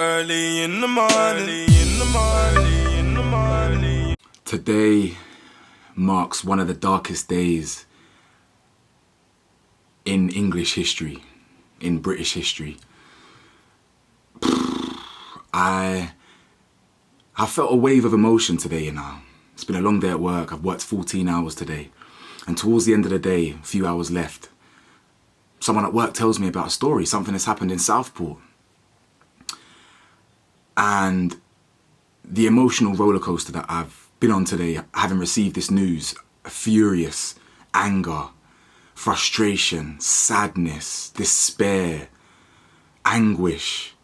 Early in the morning. Today marks one of the darkest days in English history, in British history. I felt a wave of emotion today, you know. It's been a long day at work. I've worked 14 hours today. And towards the end of the day, a few hours left, someone at work tells me about a story, something that's happened in Southport. And the emotional roller coaster that I've been on today, having received this news, furious, anger, frustration, sadness, despair, anguish.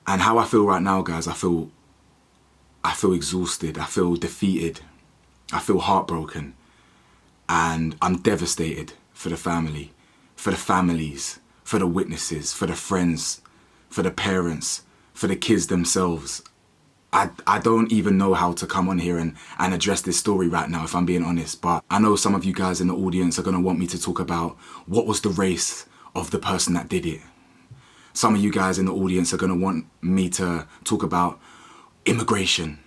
And how I feel right now, guys, I feel exhausted, I feel defeated, I feel heartbroken, and I'm devastated for the family, for the families, for the witnesses, for the friends, for the parents, for the kids themselves. I don't even know how to come on here and address this story right now, if I'm being honest, but I know some of you guys in the audience are going to want me to talk about what was the race of the person that did it. Some of you guys in the audience are going to want me to talk about immigration,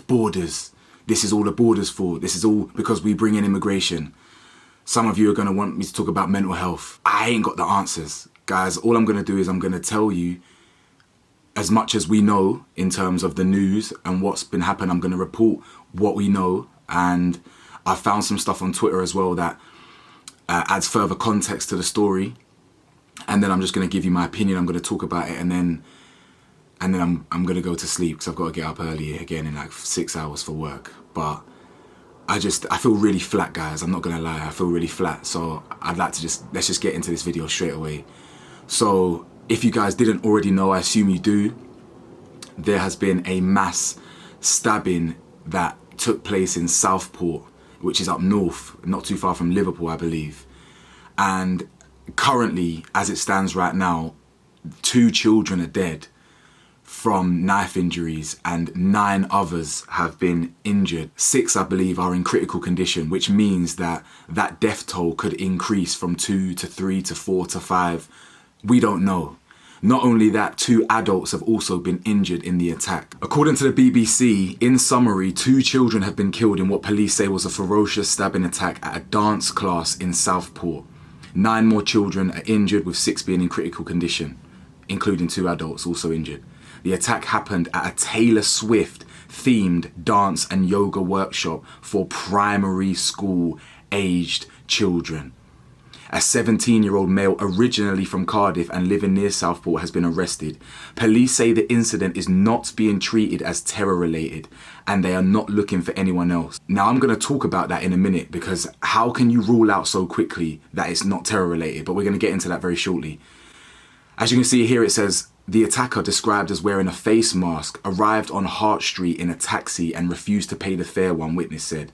borders. This is all the borders for. This is all because we bring in immigration. Some of you are going to want me to talk about mental health. I ain't got the answers. Guys, all I'm going to do is I'm going to tell you as much as we know in terms of the news and what's been happening. I'm going to report what we know. And I found some stuff on Twitter as well that adds further context to the story. And then I'm just going to give you my opinion. I'm going to talk about it, and then I'm going to go to sleep because I've got to get up early again in like 6 hours for work. But I feel really flat, guys. I'm not going to lie. I feel really flat. So I'd like to let's just get into this video straight away. So if you guys didn't already know, I assume you do, there has been a mass stabbing that took place in Southport, which is up north, not too far from Liverpool, I believe. And currently, as it stands right now, 2 children are dead from knife injuries and 9 others have been injured. 6, I believe, are in critical condition, which means that death toll could increase from 2 to 3 to 4 to 5. We don't know. Not only that, 2 adults have also been injured in the attack. According to the BBC, in summary, 2 children have been killed in what police say was a ferocious stabbing attack at a dance class in Southport. 9 more children are injured, with 6 being in critical condition, including 2 adults also injured. The attack happened at a Taylor Swift themed dance and yoga workshop for primary school aged children. A 17-year-old male originally from Cardiff and living near Southport has been arrested. Police say the incident is not being treated as terror-related and they are not looking for anyone else. Now, I'm going to talk about that in a minute, because how can you rule out so quickly that it's not terror-related? But we're going to get into that very shortly. As you can see here, it says, the attacker, described as wearing a face mask, arrived on Hart Street in a taxi and refused to pay the fare, one witness said.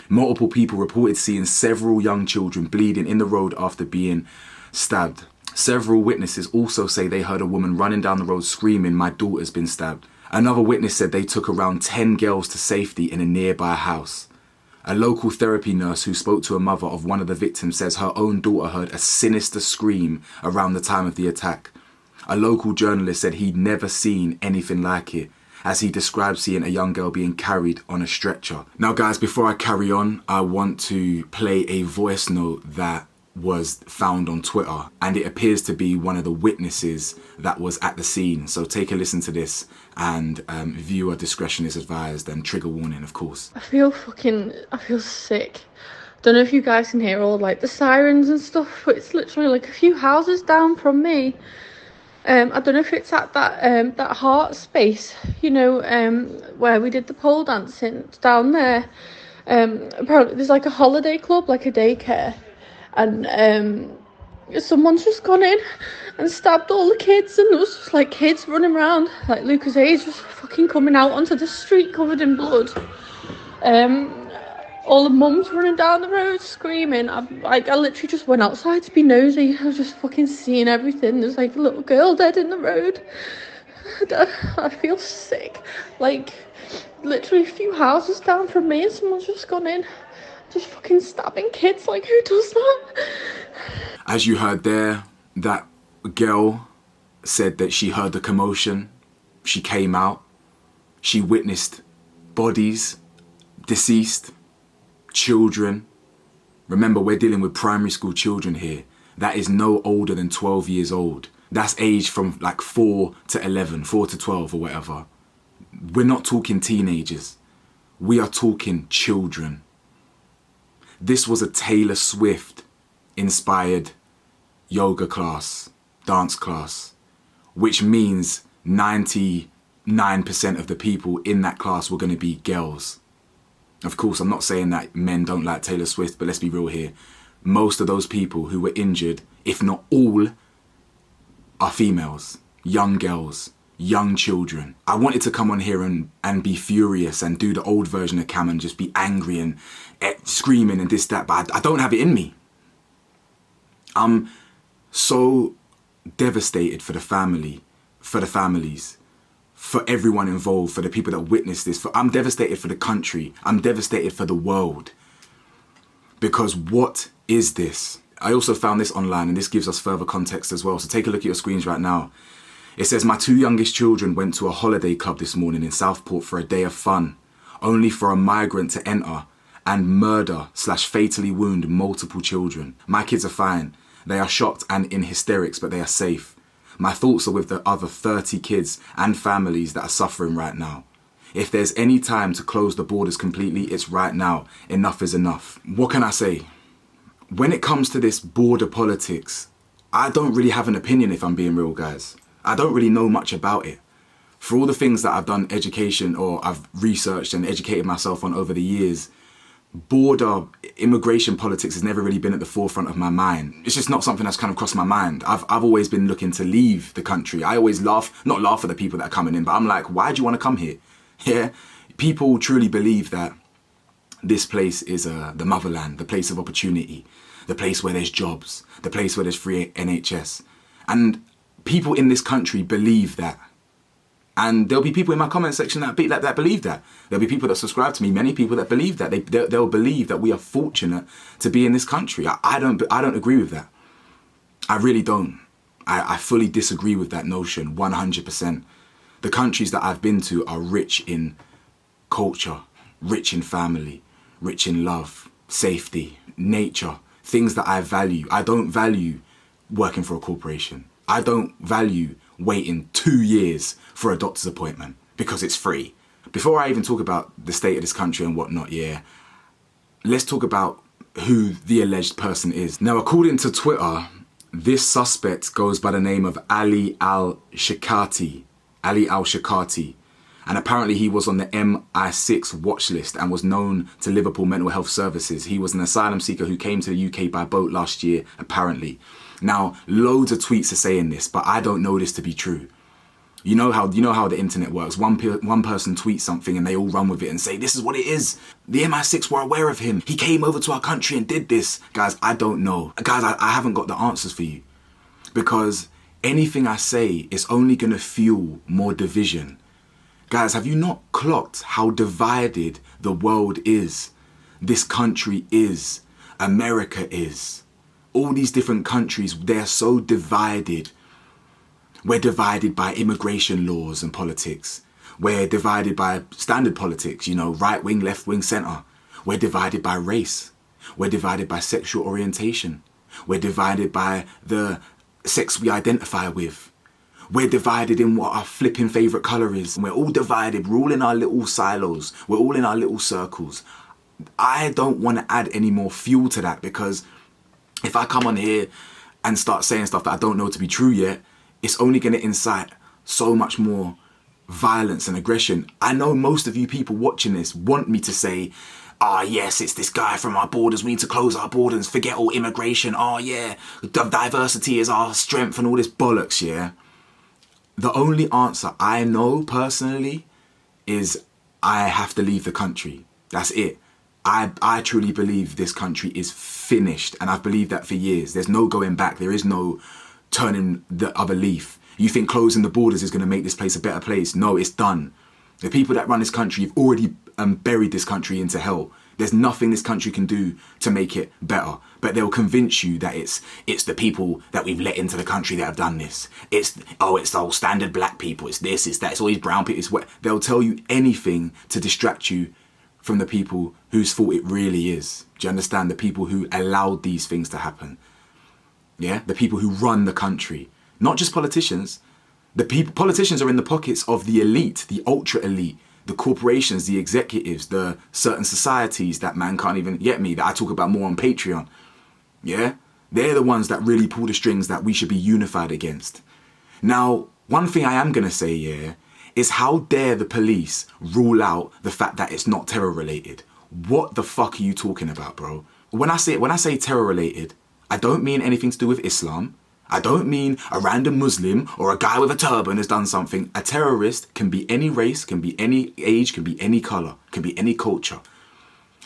Multiple people reported seeing several young children bleeding in the road after being stabbed. Several witnesses also say they heard a woman running down the road screaming, "My daughter's been stabbed." Another witness said they took around 10 girls to safety in a nearby house. A local therapy nurse who spoke to a mother of one of the victims says her own daughter heard a sinister scream around the time of the attack. A local journalist said he'd never seen anything like it, as he described seeing a young girl being carried on a stretcher. Now, guys, before I carry on, I want to play a voice note that was found on Twitter, and it appears to be one of the witnesses that was at the scene. So take a listen to this, and viewer discretion is advised, and trigger warning, of course. I feel sick. Don't know if you guys can hear all like the sirens and stuff, but it's literally like a few houses down from me. I don't know if it's at that Heart space, you know, where we did the pole dancing. It's down there. Apparently there's like a holiday club, like a daycare, and someone's just gone in and stabbed all the kids, and there was just like kids running around, like Lucas Hayes just fucking coming out onto the street covered in blood. All the mums running down the road screaming. I literally just went outside to be nosy. I was just fucking seeing everything. There's like a little girl dead in the road. I feel sick. Like, literally a few houses down from me and someone's just gone in, just fucking stabbing kids. Like, who does that? As you heard there, that girl said that she heard the commotion, she came out, she witnessed bodies, deceased, children. Remember, we're dealing with primary school children here. That is no older than 12 years old. That's age from like 4 to 11, 4 to 12 or whatever. We're not talking teenagers. We are talking children. This was a Taylor Swift inspired yoga class, dance class, which means 99% of the people in that class were going to be girls. Of course, I'm not saying that men don't like Taylor Swift, but let's be real here. Most of those people who were injured, if not all, are females, young girls, young children. I wanted to come on here and be furious and do the old version of Cam and just be angry and screaming and this, that, but I don't have it in me. I'm so devastated for the family, for the families, for everyone involved, for the people that witnessed this. I'm devastated for the country. I'm devastated for the world. Because what is this? I also found this online, and this gives us further context as well. So take a look at your screens right now. It says, my 2 youngest children went to a holiday club this morning in Southport for a day of fun, only for a migrant to enter and murder/fatally wound multiple children. My kids are fine. They are shocked and in hysterics, but they are safe. My thoughts are with the other 30 kids and families that are suffering right now. If there's any time to close the borders completely, it's right now. Enough is enough. What can I say? When it comes to this border politics, I don't really have an opinion, if I'm being real, guys. I don't really know much about it. For all the things that I've done education or I've researched and educated myself on over the years, border immigration politics has never really been at the forefront of my mind. It's just not something that's kind of crossed my mind. I've always been looking to leave the country. I always not laugh at the people that are coming in, but I'm like, why do you want to come here? Yeah, people truly believe that this place is the motherland, the place of opportunity, the place where there's jobs, the place where there's free NHS. And people in this country believe that. And there'll be people in my comment section that believe that. There'll be people that subscribe to me, many people that believe that. They'll believe that we are fortunate to be in this country. I don't agree with that. I really don't. I fully disagree with that notion, 100%. The countries that I've been to are rich in culture, rich in family, rich in love, safety, nature, things that I value. I don't value working for a corporation. I don't value waiting 2 years for a doctor's appointment because it's free. Before I even talk about the state of this country and whatnot, let's talk about who the alleged person is. Now, according to Twitter, this suspect goes by the name of Ali Al-Shikati. And apparently he was on the MI6 watch list and was known to Liverpool Mental Health Services. He was an asylum seeker who came to the UK by boat last year, apparently. Now, loads of tweets are saying this, but I don't know this to be true. You know how the internet works. One person tweets something and they all run with it and say, this is what it is. The MI6 were aware of him. He came over to our country and did this. Guys, I don't know. Guys, I haven't got the answers for you. Because anything I say is only going to fuel more division. Guys, have you not clocked how divided the world is? This country is. America is. All these different countries, they're so divided. We're divided by immigration laws and politics. We're divided by standard politics, right wing, left wing, centre. We're divided by race. We're divided by sexual orientation. We're divided by the sex we identify with. We're divided in what our flipping favourite colour is. We're all divided. We're all in our little silos. We're all in our little circles. I don't want to add any more fuel to that, because if I come on here and start saying stuff that I don't know to be true yet, it's only going to incite so much more violence and aggression. I know most of you people watching this want me to say, yes, it's this guy from our borders. We need to close our borders, forget all immigration. Diversity is our strength and all this bollocks, yeah? The only answer I know personally is I have to leave the country. That's it. I truly believe this country is finished, and I've believed that for years. There's no going back. There is no turning the other leaf. You think closing the borders is going to make this place a better place? No, it's done. The people that run this country have already buried this country into hell. There's nothing this country can do to make it better. But they'll convince you that it's the people that we've let into the country that have done this. It's all standard black people. It's this, it's that, it's all these brown people. It's what they'll tell you anything to distract you from the people whose fault it really is. Do you understand? The people who allowed these things to happen. Yeah? The people who run the country. Not just politicians. Politicians are in the pockets of the elite, the ultra elite, the corporations, the executives, the certain societies that man can't even get me, that I talk about more on Patreon. Yeah? They're the ones that really pull the strings that we should be unified against. Now, one thing I am going to say here is how dare the police rule out the fact that it's not terror related? What the fuck are you talking about, bro? When I say terror related, I don't mean anything to do with Islam. I don't mean a random Muslim or a guy with a turban has done something. A terrorist can be any race, can be any age, can be any colour, can be any culture.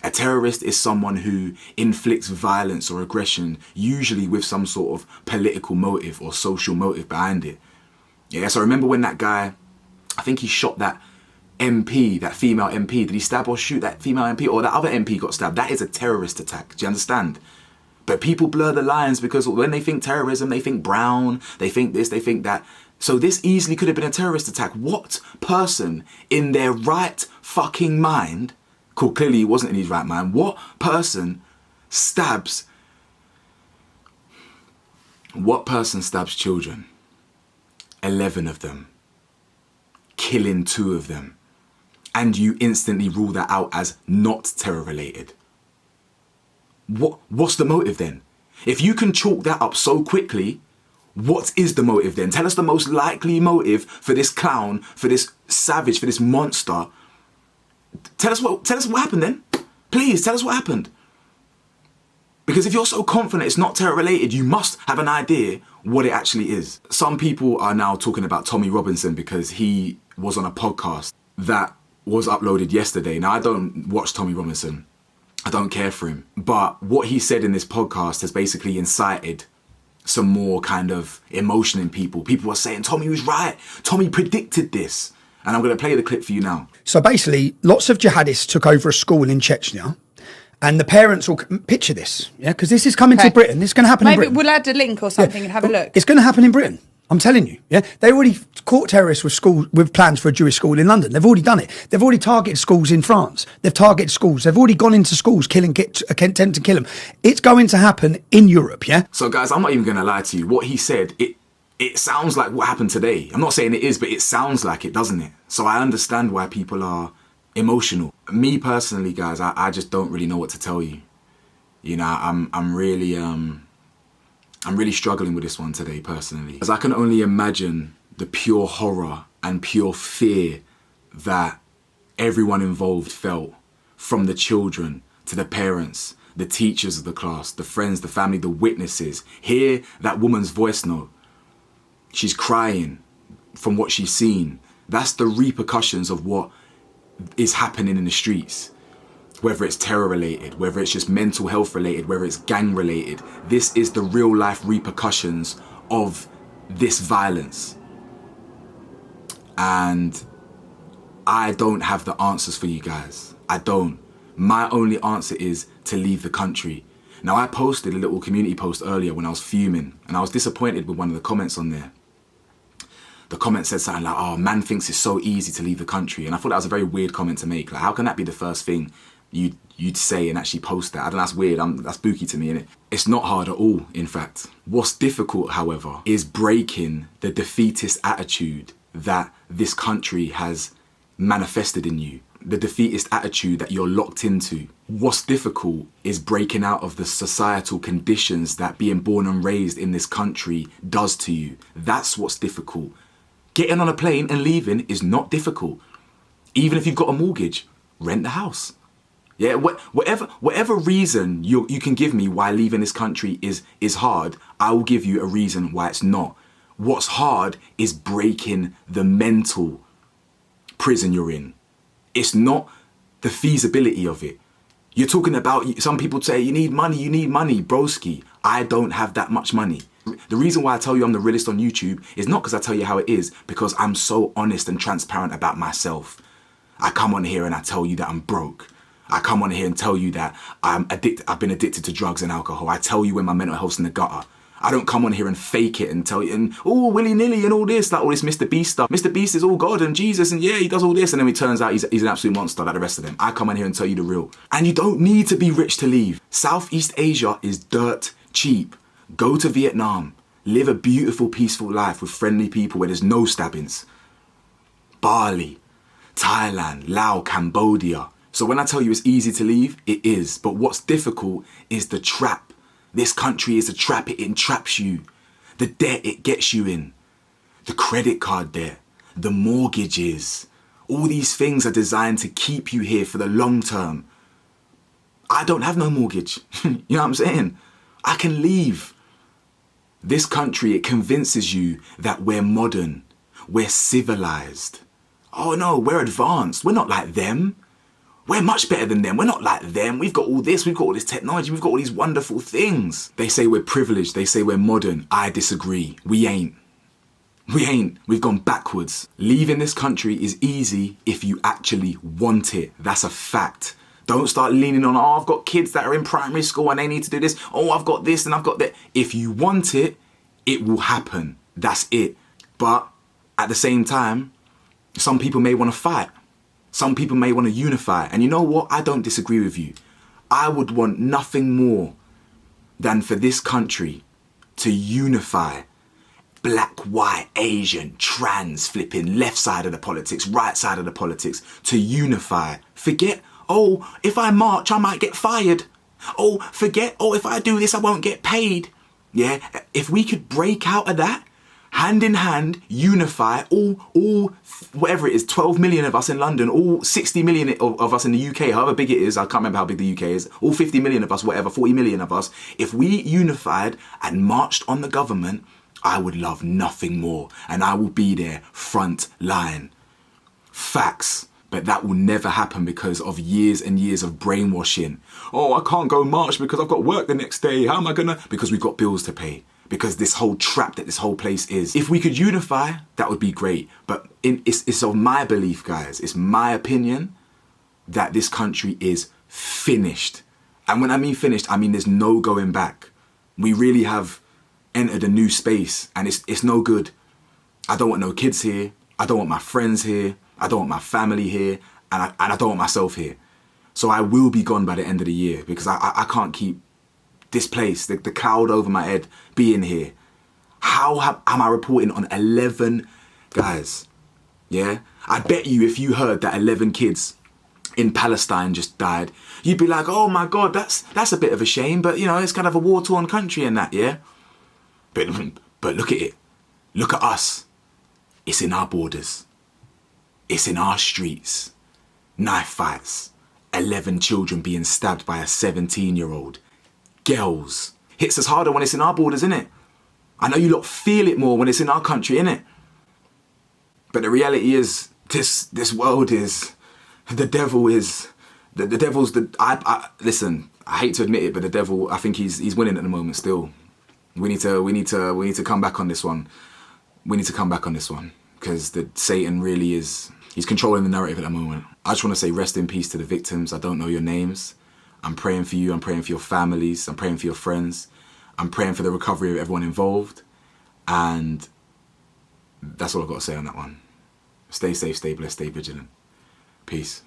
A terrorist is someone who inflicts violence or aggression, usually with some sort of political motive or social motive behind it. Yeah, so remember when that guy, I think he shot that MP, that female MP. Did he stab or shoot that female MP? Or that other MP got stabbed? That is a terrorist attack. Do you understand? But people blur the lines because when they think terrorism, they think brown, they think this, they think that. So this easily could have been a terrorist attack. What person in their right fucking mind, clearly he wasn't in his right mind, what person stabs children? 11 of them. Killing 2 of them. And you instantly rule that out as not terror related. What's the motive then? If you can chalk that up so quickly, what is the motive then? Tell us the most likely motive for this clown, for this savage, for this monster. Tell us what happened then. Please tell us what happened. Because if you're so confident it's not terror related, you must have an idea what it actually is. Some people are now talking about Tommy Robinson because he was on a podcast that was uploaded yesterday. Now, I don't watch Tommy Robinson. I don't care for him. But what he said in this podcast has basically incited some more kind of emotion in people. People are saying, Tommy was right. Tommy predicted this. And I'm going to play the clip for you now. So basically, lots of jihadists took over a school in Chechnya. And the parents will picture this, yeah, because this is coming to Britain. This is going to happen in Britain. Maybe we'll add a link or something and have a look. It's going to happen in Britain. I'm telling you, yeah. They already caught terrorists with plans for a Jewish school in London. They've already done it. They've already targeted schools in France. They've targeted schools. They've already gone into schools, attempt to kill them. It's going to happen in Europe, yeah. So guys, I'm not even going to lie to you. What he said, it sounds like what happened today. I'm not saying it is, but it sounds like it, doesn't it? So I understand why people are emotional. Me personally, guys, I just don't really know what to tell you. You know, I'm really struggling with this one today, personally. Because I can only imagine the pure horror and pure fear that everyone involved felt, from the children to the parents, the teachers of the class, the friends, the family, the witnesses. Hear that woman's voice note. She's crying from what she's seen. That's the repercussions of what is happening in the streets. Whether it's terror related, whether it's just mental health related, whether it's gang related. This is the real life repercussions of this violence. And I don't have the answers for you guys. I don't. My only answer is to leave the country. Now, I posted a little community post earlier when I was fuming, and I was disappointed with one of the comments on there. The comment said something like, oh, man thinks it's so easy to leave the country. And I thought that was a very weird comment to make. Like, how can that be the first thing you'd say and actually post that? I don't know, that's weird. That's spooky to me, innit? It's not hard at all, in fact. What's difficult, however, is breaking the defeatist attitude that this country has manifested in you. The defeatist attitude that you're locked into. What's difficult is breaking out of the societal conditions that being born and raised in this country does to you. That's what's difficult. Getting on a plane and leaving is not difficult. Even if you've got a mortgage, rent the house. Yeah, whatever reason you can give me why leaving this country is hard, I will give you a reason why it's not. What's hard is breaking the mental prison you're in. It's not the feasibility of it. You're talking about, some people say, you need money, broski. I don't have that much money. The reason why I tell you I'm the realest on YouTube is not because I tell you how it is, because I'm so honest and transparent about myself. I come on here and I tell you that I'm broke. I come on here and tell you that I've been addicted to drugs and alcohol. I tell you when my mental health's in the gutter. I don't come on here and fake it and tell you, and willy-nilly and all this, like all this Mr. Beast stuff. Mr. Beast is all God and Jesus and yeah, he does all this, and then it turns out he's an absolute monster like the rest of them. I come on here and tell you the real. And you don't need to be rich to leave. Southeast Asia is dirt cheap. Go to Vietnam. Live a beautiful, peaceful life with friendly people where there's no stabbings. Bali, Thailand, Laos, Cambodia. So when I tell you it's easy to leave, it is. But what's difficult is the trap. This country is a trap. It entraps you. The debt it gets you in. The credit card debt. The mortgages. All these things are designed to keep you here for the long term. I don't have no mortgage. You know what I'm saying? I can leave. This country, it convinces you that we're modern. We're civilized. Oh no, we're advanced. We're not like them. We're much better than them. We're not like them. We've got all this. We've got all this technology. We've got all these wonderful things. They say we're privileged. They say we're modern. I disagree. We ain't. We ain't. We've gone backwards. Leaving this country is easy if you actually want it. That's a fact. Don't start leaning on, I've got kids that are in primary school and they need to do this. I've got this and I've got that. If you want it, it will happen. That's it. But at the same time, some people may want to fight. Some people may want to unify. And you know what? I don't disagree with you. I would want nothing more than for this country to unify. Black, white, Asian, trans, flipping, left side of the politics, right side of the politics, to unify. Forget, if I march, I might get fired. Forget, if I do this, I won't get paid. Yeah, if we could break out of that, hand in hand, unify, all whatever it is, 12 million of us in London, all 60 million of us in the UK, however big it is, I can't remember how big the UK is, all 50 million of us, whatever, 40 million of us, if we unified and marched on the government, I would love nothing more. And I will be there, front line. Facts. But that will never happen because of years and years of brainwashing. I can't go march because I've got work the next day. How am I gonna? Because we've got bills to pay. Because this whole trap that this whole place is. If we could unify, that would be great. But it's of my belief, guys. It's my opinion that this country is finished. And when I mean finished, I mean there's no going back. We really have entered a new space and it's no good. I don't want no kids here. I don't want my friends here. I don't want my family here, and I don't want myself here. So I will be gone by the end of the year because I can't keep this place, the cloud over my head, being here. Am I reporting on 11 guys? Yeah? I bet you if you heard that 11 kids in Palestine just died, you'd be like, oh my God, that's a bit of a shame, but it's kind of a war-torn country and that, yeah? But look at it. Look at us. It's in our borders. It's in our streets. Knife fights. 11 children being stabbed by a 17-year-old. Girls. Hits us harder when it's in our borders, innit? I know you lot feel it more when it's in our country, innit? But the reality is, this world is, the devil is, the devil's listen, I hate to admit it, but the devil, I think he's winning at the moment still. We need to come back on this one. We need to come back on this one. Because Satan really is, he's controlling the narrative at the moment. I just want to say rest in peace to the victims. I don't know your names. I'm praying for you. I'm praying for your families. I'm praying for your friends. I'm praying for the recovery of everyone involved. And that's all I've got to say on that one. Stay safe, stay blessed, stay vigilant. Peace.